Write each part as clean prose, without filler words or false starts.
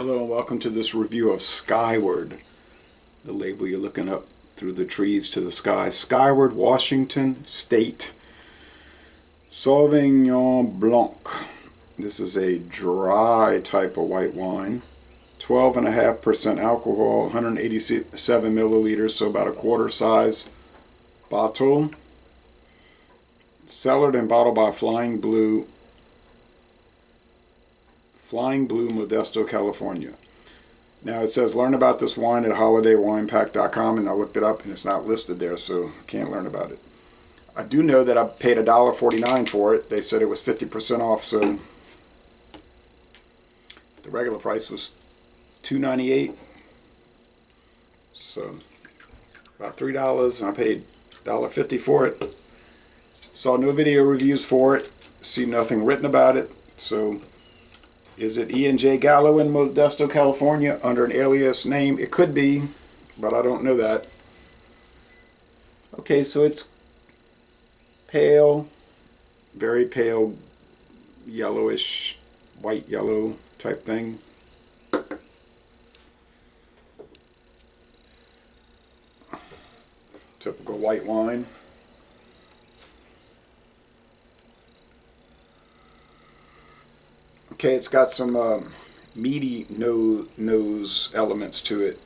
Hello and welcome to this review of Skyward, the label you're looking up through the trees to the sky. Skyward, Washington State Sauvignon Blanc. This is a dry type of white wine. 12.5% alcohol, 187 milliliters, so about a quarter size bottle. Cellared and bottled by Flying Blue, Modesto, California. Now it says learn about this wine at holidaywinepack.com, and I looked it up and it's not listed there, so I can't learn about it. I do know that I paid $1.49 for it. They said it was 50% off, so the regular price was $2.98. So about $3, and I paid $1.50 for it. Saw no video reviews for it. See nothing written about it. So is it E&J Gallo in Modesto, California under an alias name? It could be, but I don't know that. Okay, so it's pale, very pale, yellowish, white yellow type thing. Typical white wine. Okay, it's got some meaty nose elements to it,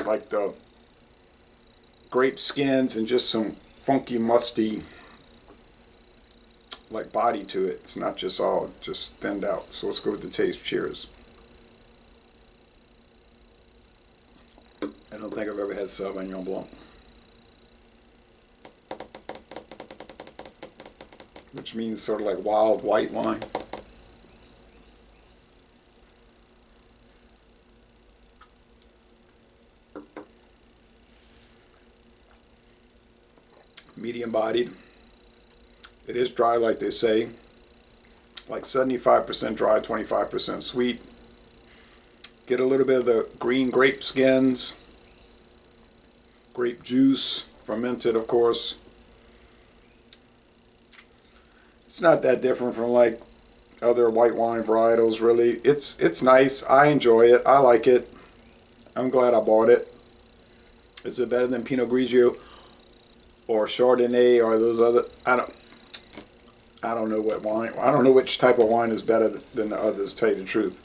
like the grape skins and just some funky, musty, like body to it. It's not just all just thinned out. So let's go with the taste. Cheers. I don't think I've ever had Sauvignon Blanc, which means sort of like wild white wine. Medium bodied. It is dry, like they say, like 75% dry, 25% sweet. Get a little bit of the green grape skins, grape juice, fermented of course. It's not that different from like other white wine varietals, really. It's nice. I enjoy it. I like it. I'm glad I bought it. Is it better than Pinot Grigio or Chardonnay or those other? I don't know what wine. I don't know which type of wine is better than the others, to tell you the truth.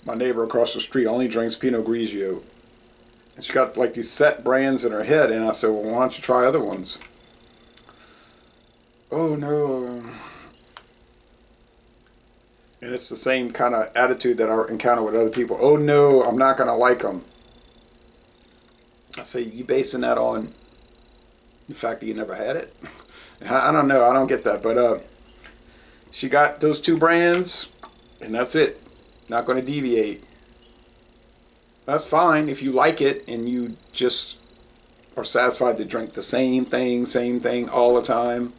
My neighbor across the street only drinks Pinot Grigio, and she got like these set brands in her head, and I said, well, why don't you try other ones? Oh no. And it's the same kind of attitude that I encounter with other people. Oh no, I'm not going to like them. I say, you basing that on the fact that you never had it? I don't know. I don't get that. But she got those two brands, and that's it. Not going to deviate. That's fine if you like it and you just are satisfied to drink the same thing all the time.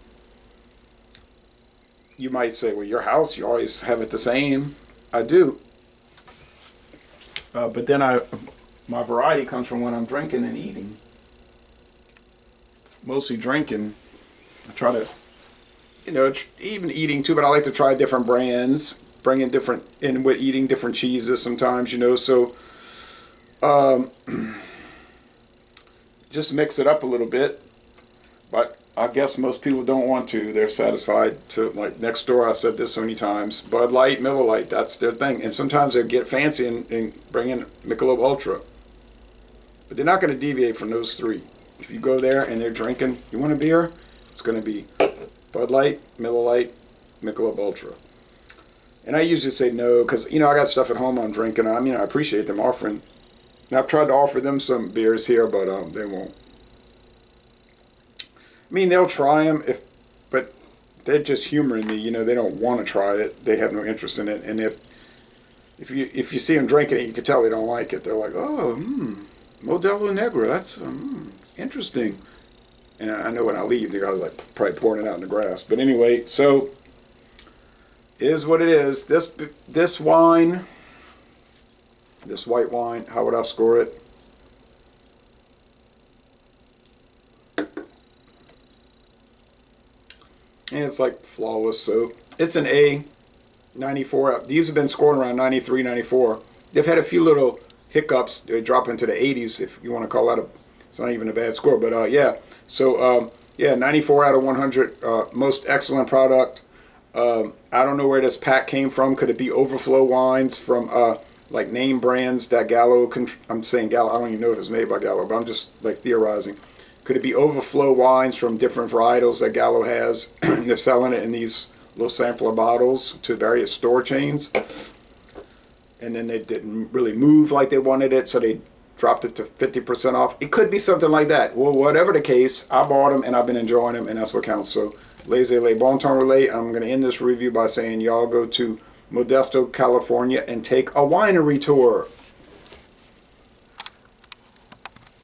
You might say, well, your house, you always have it the same. I do. But then my variety comes from when I'm drinking and eating. Mostly drinking. I try to, even eating too, but I like to try different brands, bring in different, and with eating different cheeses sometimes, so just mix it up a little bit. But I guess most people don't want to. They're satisfied to, like next door, I've said this so many times, Bud Light, Miller Lite, that's their thing. And sometimes they get fancy and bring in Michelob Ultra. But they're not going to deviate from those three. If you go there and they're drinking, you want a beer? It's going to be Bud Light, Miller Lite, Michelob Ultra. And I usually say no, because, I got stuff at home I'm drinking. I appreciate them offering. And I've tried to offer them some beers here, but they won't. They'll try them, but they're just humoring me. They don't want to try it. They have no interest in it. And if you see them drinking it, you can tell they don't like it. They're like, oh, Modelo Negro, that's interesting. And I know when I leave, they're like probably pouring it out in the grass. But anyway, so it is what it is. This wine, this white wine, how would I score it? And it's like flawless, so it's an A. 94 out. These have been scoring around 93, 94. They've had a few little hiccups. They drop into the 80s, if you want to call that a. It's not even a bad score, but yeah. So yeah, 94 out of 100. Most excellent product. I don't know where this pack came from. Could it be overflow wines from like name brands that Gallo? I'm saying Gallo. I don't even know if it's made by Gallo, but I'm just like theorizing. Could it be overflow wines from different varietals that Gallo has? They're selling it in these little sampler bottles to various store chains, and then they didn't really move like they wanted it, so they dropped it to 50% off. It could be something like that. Well, whatever the case, I bought them and I've been enjoying them, and that's what counts. So, laissez-les, bon temps relais. I'm going to end this review by saying y'all go to Modesto, California, and take a winery tour.